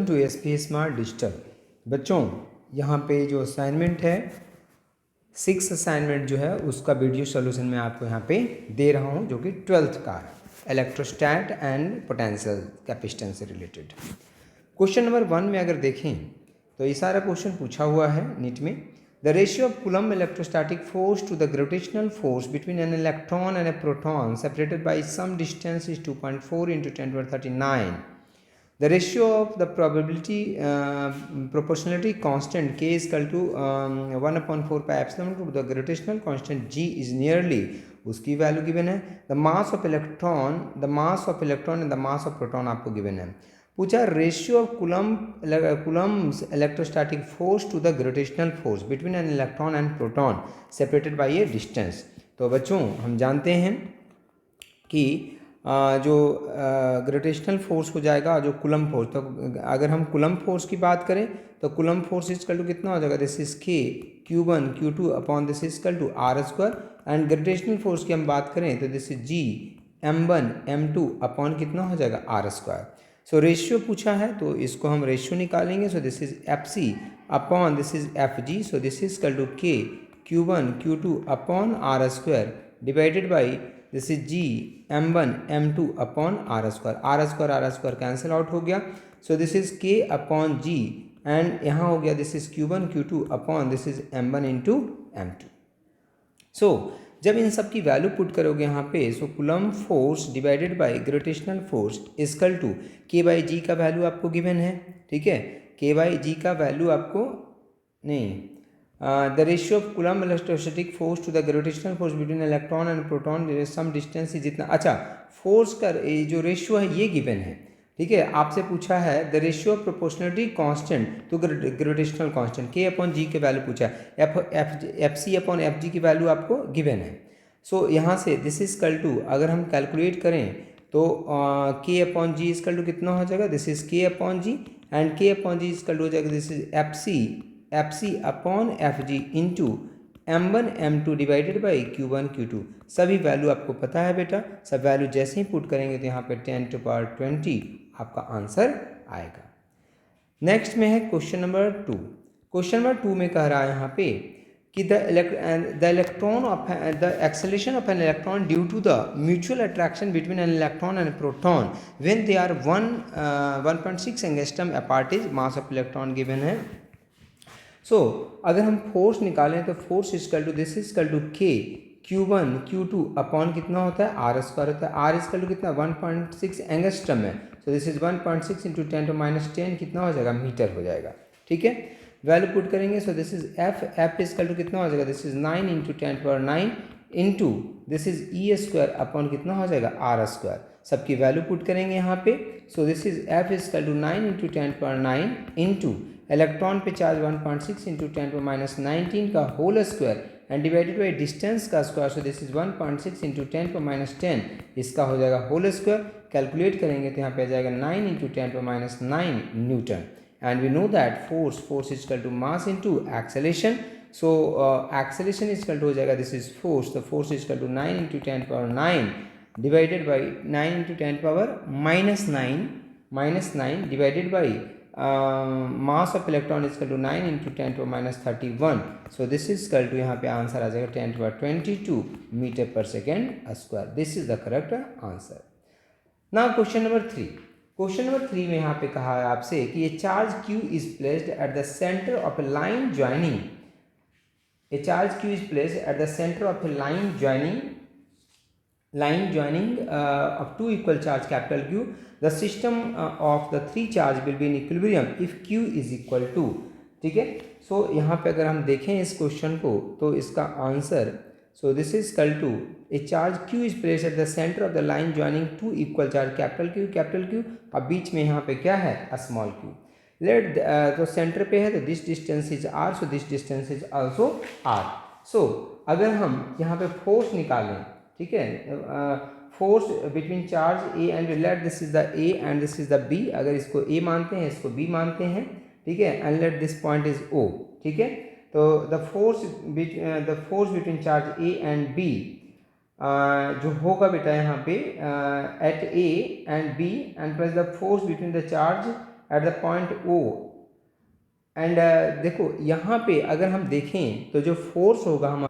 Welcome to SP smart digital. बच्चों, यहाँ पे जो असाइनमेंट है 6 असाइनमेंट जो है उसका वीडियो सोल्यूशन मैं आपको यहाँ पे दे रहा हूँ, जो कि 12th का है, इलेक्ट्रोस्टैट एंड पोटेंशियल कैपेसिटेंस से रिलेटेड। क्वेश्चन नंबर 1 में अगर देखें तो ये सारा क्वेश्चन पूछा हुआ है नीट में। The ratio of Coulomb electrostatic force to the gravitational force between an electron and a proton separated by some distance is 2.4 into 10⁻39. The ratio of the proportionality constant K is equal to 1/4 pi epsilon to the gravitational constant G is nearly, उसकी value given है। the mass of electron and the mass of proton आपको given है। पूछा ratio of Coulomb's electrostatic force to the gravitational force between an electron and proton separated by a distance. तो बच्चों, हम जानते हैं कि जो ग्रेविटेशनल फोर्स हो जाएगा जो कूलम्ब फोर्स, तो अगर हम कूलम्ब फोर्स की बात करें तो कूलम्ब फोर्स इक्वल टू कितना हो जाएगा, this is K Q1 Q2 upon this equal to R²। And gravitational force की हम बात करें तो this is G M1 M2 upon कितना हो जाएगा R²। सो रेशियो पूछा है तो इसको हम रेशियो निकालेंगे। So this is FC upon this is FG। So this is equal to K Q1 Q2 upon R² divided by this is G M1 M2 upon R² cancel out हो गया। So this is K upon G and यहाँ हो गया this is Q1 Q2 upon this is M1 into M2। So जब इन सब की value put करोगे यहाँ पे, so Coulomb force divided by gravitational force equal to K by G का वैल्यू आपको गिवन है, ठीक है। K बाई G का वैल्यू आपको नहीं, the ratio of Coulomb electrostatic force to the gravitational force between electron and proton some distance is जितना, अच्छा फोर्स का जो रेशियो है ये गिवन है, ठीक है। आपसे पूछा है the ratio of proportionality constant to gravitational constant K upon G के वैल्यू पूछा है, FC अपॉन FG की वैल्यू आपको गिवन है। सो यहाँ से दिस इज इक्वल टू, अगर हम कैलकुलेट करें तो K upon G equal to कितना हो जाएगा, this is K upon G and K upon G equal to हो जाएगा this is FC upon FG into M1 M2 divided by Q1 Q2। सभी वैल्यू आपको पता है बेटा, सब वैल्यू जैसे ही पुट करेंगे तो यहाँ पे 10⁻20 आपका आंसर आएगा। नेक्स्ट में है क्वेश्चन नंबर 2। क्वेश्चन नंबर 2 में कह रहा है यहाँ पे कि the acceleration of an electron due to the mutual attraction between an electron and proton when they are 1.6 angstrom apart is mass of electron given है। सो अगर हम फोर्स निकालें तो force equal to this equal to K Q1 Q2 upon कितना होता है R² होता है। R इक्वल टू कितना 1.6 एंगस्ट्रम है। सो दिस इज 1.6 इंटू 10⁻10 कितना हो जाएगा, मीटर हो जाएगा, ठीक है। वैल्यू पुट करेंगे। So this is F equal to कितना हो जाएगा, this is 9 into 10⁻9 into this is E² upon कितना हो जाएगा R²। सबकी वैल्यू पुट करेंगे यहाँ पे। So this is F equal to 9 into 10⁻9 into electron पे चार्ज 1.6 इंटू 10⁻19 का whole square and divided by distance का square. So this is 1.6 into 10⁻10, इसका हो जाएगा होल स्क्वायर। कैलकुलेट करेंगे तो यहाँ पे आ जाएगा 9 into 10⁻9 newton. And we know that force equal to mass into acceleration. So acceleration equal to हो जाएगा दिस इज फोर्स, तो force equal to 9 into 10⁻9 divided by 9 into 10⁻9 divided by mass of electron equal to 9 into 10⁻31। So this is equal to, यहाँ पे answer आ जाएगा 10⁻22 metre per second square. This is the correct answer. Now question number 3। Question number 3 में यहाँ पे कहा है आपसे कि ए charge Q is placed at the centre of A line joining, A charge Q is placed at the centre of A line joining of two equal charge capital Q. The system of the three charge will be in equilibrium if Q is equal to, ठीक है। So यहाँ पे अगर हम देखें इस question को तो इसका answer, so this is equal to a charge Q is placed at the centre of the line joining two equal charge capital Q और बीच में यहाँ पे क्या है, स्मॉल q। लेट तो सेंटर पे है तो this distance is R, so this distance is also R। So अगर हम यहाँ पे फोर्स निकालें, ठीक है, force between charge A and let this is the A and this is the B, अगर इसको A मानते हैं इसको B मानते हैं, ठीक है, and let this point is O, ठीक है। तो the force between charge A and B जो होगा बेटा यहाँ पे at A and B and plus the force between the charge at the point O and देखो यहाँ पे अगर हम देखें तो जो फोर्स होगा हमारा,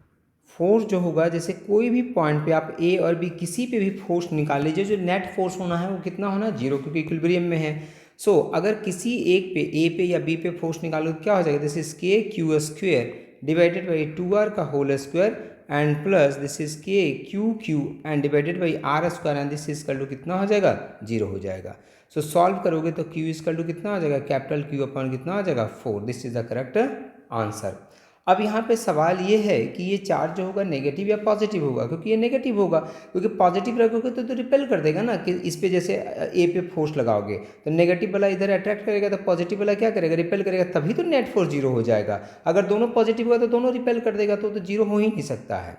फोर्स जो होगा जैसे कोई भी पॉइंट पे आप ए और बी किसी पे भी फोर्स निकाल लीजिए, जो नेट फोर्स होना है वो कितना होना, जीरो, क्योंकि इक्विलिब्रियम में है। सो अगर किसी एक पे ए पे या बी पे फोर्स निकालो तो क्या हो जाएगा, this is K Q square divided by 2r का whole square and plus this is K Q and divided by R square and this is equal to कितना हो जाएगा, जीरो हो जाएगा। सो सॉल्व करोगे तो क्यू इक्वल टू कितना हो जाएगा, कैपिटल क्यू अपॉन कितना हो जाएगा, 4। This is the correct answer. अब यहाँ पे सवाल ये है कि ये चार्ज जो होगा नेगेटिव या पॉजिटिव होगा, क्योंकि ये नेगेटिव होगा, क्योंकि पॉजिटिव रखोगे तो रिपेल कर देगा ना, कि इस पे जैसे ए पे फोर्स लगाओगे तो नेगेटिव वाला इधर अट्रैक्ट करेगा तो पॉजिटिव वाला क्या करेगा, रिपेल करेगा, तभी तो नेट फोर्स जीरो हो जाएगा। अगर दोनों पॉजिटिव होगा तो दोनों रिपेल कर देगा, तो जीरो हो ही नहीं सकता है।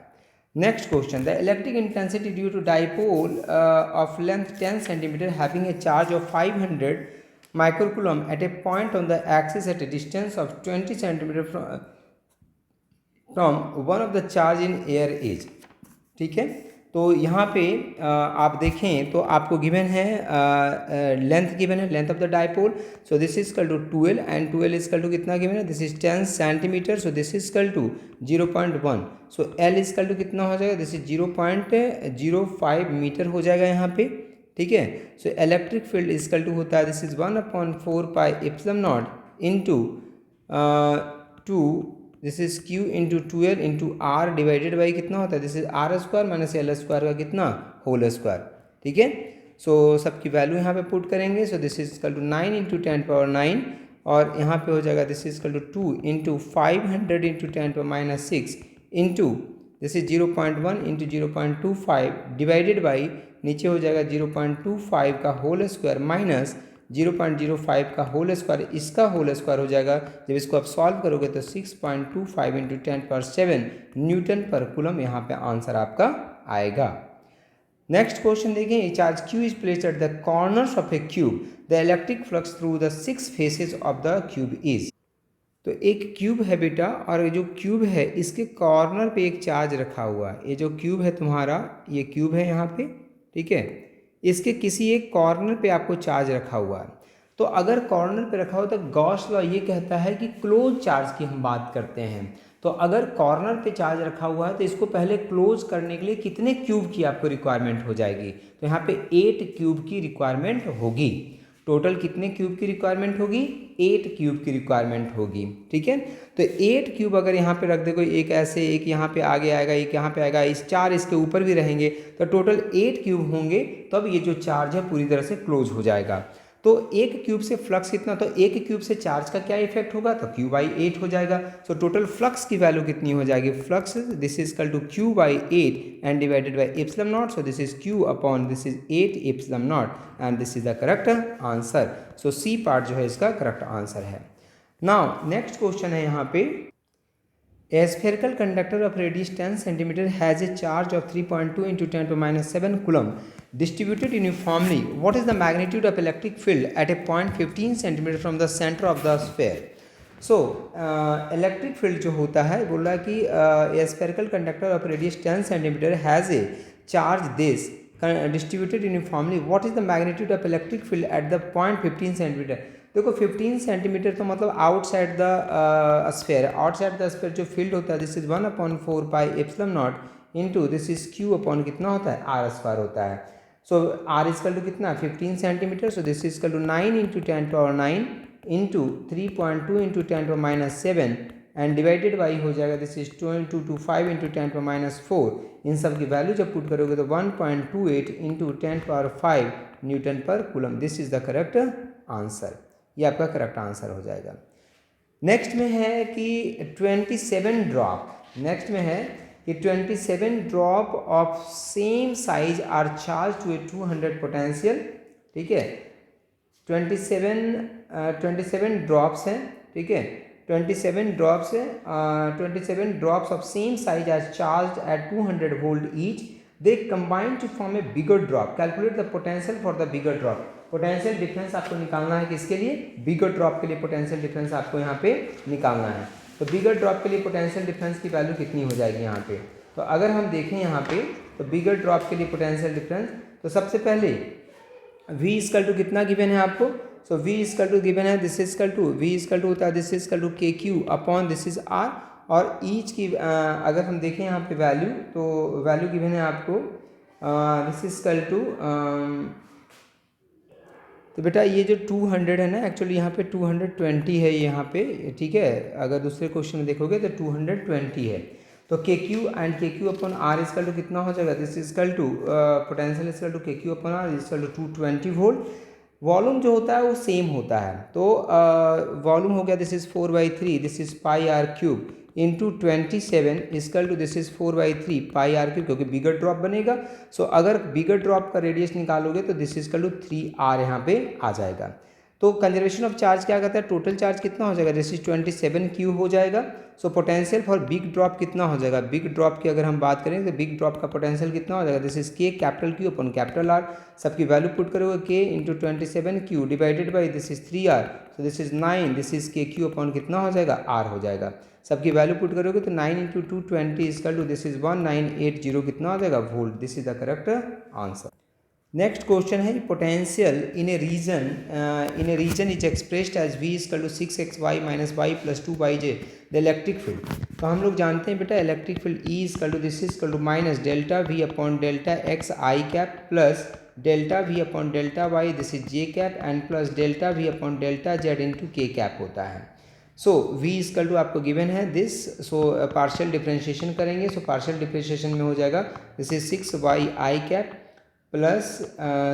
Next question, the electric intensity due to dipole of length 10 centimetre having a charge of 500 microcoulomb at a point on the axis at a distance of 20 centimetre from one of the charge in air is. ठीक है, तो यहाँ पे आप देखें तो आपको given है लेंथ गिवन है, length of the dipole. So this is equal to 12 and 12 is equal to कितना गिवन है, this is 10 centimetre. So this is equal to 0.1। So L is equal to कितना हो जाएगा, दिस इज 0.05 मीटर हो जाएगा यहाँ पे। ठीक है, so electric field is equal to होता है, this is 1/4 pi epsilon naught into 2, this is Q into 12 into R divided by कितना होता है, this is R square minus L square का कितना, होल स्क्वायर। ठीक है, सो सबकी वैल्यू यहाँ पे पुट करेंगे। So this is equal to 9 into 10⁻9 और यहाँ पे हो जाएगा this is equal to 2 into 500 into 10⁻6 into this is 0.1 into 0.25 divided by नीचे हो जाएगा 0.25 का होल स्क्वायर माइनस 0.05 का होल स्क्वायर, इसका होल स्क्वायर हो जाएगा। जब इसको आप सॉल्व करोगे तो 6.25 इंटू 10⁻7 न्यूटन पर कूलम यहाँ पे आंसर आपका आएगा। नेक्स्ट क्वेश्चन देखें, charge Q is placed at the corners of A cube, the electric flux through the 6 faces of the cube is. तो एक क्यूब है बेटा, और जो क्यूब है इसके कॉर्नर पे एक चार्ज रखा हुआ है। ये जो क्यूब है तुम्हारा, ये क्यूब है यहाँ पे, ठीक है, इसके किसी एक कॉर्नर पे आपको चार्ज रखा हुआ है। तो अगर कॉर्नर पे रखा हो तो गॉस लॉ ये कहता है कि क्लोज चार्ज की हम बात करते हैं। तो अगर कॉर्नर पे चार्ज रखा हुआ है तो इसको पहले क्लोज करने के लिए कितने क्यूब की आपको रिक्वायरमेंट हो जाएगी, तो यहाँ पे 8 क्यूब की रिक्वायरमेंट होगी। टोटल कितने क्यूब की रिक्वायरमेंट होगी, 8 क्यूब की रिक्वायरमेंट होगी। ठीक है, तो 8 क्यूब अगर यहाँ पे रख दे कोई, एक ऐसे, एक यहाँ पे आगे आएगा, एक यहाँ पे आएगा, इस 4 इसके ऊपर भी रहेंगे, तो टोटल 8 क्यूब होंगे, तब ये जो चार्ज है पूरी तरह से क्लोज हो जाएगा। तो एक क्यूब से फ्लक्स कितना, तो एक क्यूब से चार्ज का क्या इफेक्ट होगा, तो Q बाई 8 हो जाएगा। सो टोटल फ्लक्स की वैल्यू कितनी हो जाएगी, flux this is equal to Q by 8 and divided by epsilon naught. So this is Q upon this is 8 epsilon naught and this is the correct answer. So C part जो है इसका correct answer है। Now next question है यहाँ पे, A spherical conductor of radius 10 cm has a charge of 3.2 into 10⁻7 coulomb distributed uniformly. What is the magnitude of electric field at a point 15 cm from the center of the sphere? So, electric field जो होता है, बोल रहा है कि a spherical conductor of radius 10 cm has a charge this distributed uniformly. What is the magnitude of electric field at the point 15 cm? देखो 15 centimetre तो मतलब outside the sphere, outside the sphere जो फील्ड होता है this is 1/4 pi epsilon naught into this is Q upon कितना होता है, R square होता है। So R is equal to कितना, 15 centimetre. So this is equal to 9 into 10⁻9 into 3.2 into 10⁻7 and divided by हो जाएगा दिस इज 225 इंटू 10⁻4। इन सब की वैल्यू जब पुट करोगे तो 1.28 इंटू 10⁻5 न्यूटन पर coulomb. This is the correct answer, ये आपका करेक्ट आंसर हो जाएगा। नेक्स्ट में है कि 27 ड्रॉप, नेक्स्ट में है कि 27 drop of same size are charge to a 200 potential. ठीक है, 27 ड्रॉप्स हैं, ठीक है, 27 ड्रॉप्स है, 27 drops of same size are charge at 200 volt each, they combine to form a bigger drop, calculate the potential for the bigger drop. Potential difference आपको निकालना है किसके लिए, बिगर ड्रॉप के लिए पोटेंशियल डिफरेंस आपको यहाँ पे निकालना है। तो बिगर ड्रॉप के लिए पोटेंशियल डिफरेंस की वैल्यू कितनी हो जाएगी यहाँ पे, तो अगर हम देखें यहाँ पे तो बिगर ड्रॉप के लिए पोटेंशियल डिफरेंस, तो सबसे पहले V इक्वल टू कितना गिवन है आपको, so V is equal to given है, this is equal to V is equal to होता है this is equal to KQ upon this is R, और ईच की अगर हम देखें यहाँ पे वैल्यू, तो वैल्यू गिवन है आपको दिस इजकल टू, तो बेटा ये जो 200 है ना, एक्चुअली यहाँ पे 220 है यहाँ पे, ठीक है, अगर दूसरे क्वेश्चन में देखोगे तो 220 है। तो K Q and K Q upon R equal to कितना हो जाएगा, this is equal to potential equal to K Q upon R equal to 220 volt. Volume जो होता है वो सेम होता है, तो वॉल्यूम हो गया this is 4/3, this is pi R cube into 27 is equal to this is 4/3 pi R cube, क्योंकि बिगर ड्रॉप बनेगा। सो अगर बिगर ड्रॉप का रेडियस निकालोगे तो दिस इजकल टू 3R यहाँ पे आ जाएगा। तो कंजर्वेशन ऑफ चार्ज क्या कहता है, टोटल चार्ज कितना हो जाएगा, दिस इज 27 क्यू हो जाएगा। So potential for big drop कितना हो जाएगा, बिग ड्रॉप की अगर हम बात करें तो बिग ड्रॉप का पोटेंशियल कितना हो जाएगा, दिस इज के capital Q upon capital R, सबकी वैल्यू पुट करोगे के into 27 Q divided by this is 3R, so this is 9, this is K Q upon कितना हो जाएगा, आर हो जाएगा। सबकी वैल्यू पुट करोगे तो 9 into 220 equal to this is 1980 कितना हो जाएगा volt, this is the correct answer. Next question है potential in a region is expressed as V is equal to 6xy minus y plus 2yj the electric field. तो हम लोग जानते हैं बेटा electric field E equal to this is equal to minus delta V upon delta x I cap plus delta V upon delta y this is j cap and plus delta V upon delta z into k cap होता है। So V is equal to आपको given है this, so partial differentiation करेंगे, so partial differentiation में हो जाएगा this is 6y I cap plus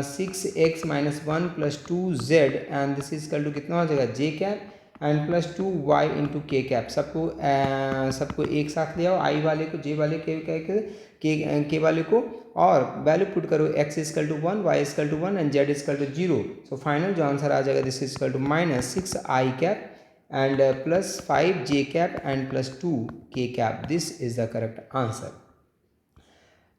6x minus 1 plus 2z and this is equal to कितना हो जाएगा j cap and plus 2y into K cap. सबको एक साथ ले आओ, आई वाले को, जे वाले के वाले को, और वैल्यू पुट करो x is equal to 1, y is equal to 1 and z is equal to 0। So final जो आंसर आ जाएगा this is equal to minus 6i cap and plus 5j cap and plus 2k cap, this is the correct answer.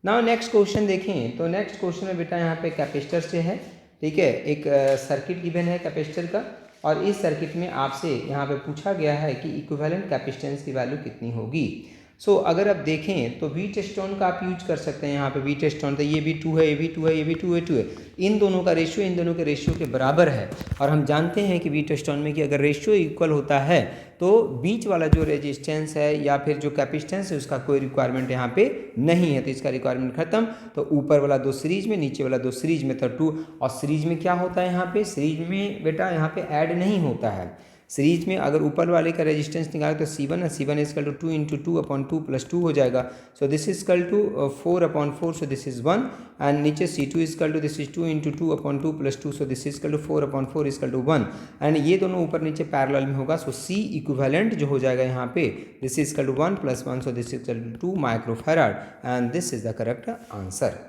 Now next question देखें, तो next question में बेटा यहाँ पे capacitor से है, ठीक है, एक सर्किट गिवन है कैपेसिटर का, और इस सर्किट में आपसे यहाँ पे पूछा गया है कि इक्विवेलेंट कैपेसिटेंस की वैल्यू कितनी होगी। सो अगर आप देखें तो वी टेस्टोन का आप यूज कर सकते हैं यहाँ पे, वी टेस्टोन, तो ये भी 2 है, ये भी 2 है, ये भी 2 है, 2 है, इन दोनों का रेशियो इन दोनों के रेशियो के बराबर है। और हम जानते हैं कि वी टेस्टोन में कि अगर रेशियो इक्वल होता है तो बीच वाला जो रेजिस्टेंस है या फिर जो कैपेसिटेंस है उसका कोई रिक्वायरमेंट यहाँ पे नहीं है, तो इसका रिक्वायरमेंट खत्म। तो ऊपर वाला 2 सीरीज में, नीचे वाला 2 सीरीज में, तो 2, और सीरीज में क्या होता है यहाँ पे, सीरीज में बेटा यहाँ पे ऐड नहीं होता है। सीरीज में अगर ऊपर वाले का रेजिस्टेंस निकाले तो C1 है, C1 is equal to 2 into 2 upon 2 plus 2 हो जाएगा। So this is equal to 4 upon 4, so this is 1, and नीचे C2 is equal to this is 2 into 2 upon 2 plus 2, so this is equal to 4 upon 4 is equal to 1, and ये दोनों ऊपर नीचे parallel में होगा। सो C equivalent जो हो जाएगा यहाँ पे this is equal to 1 plus 1, so this is equal to 2 microfarad, and this is the correct answer.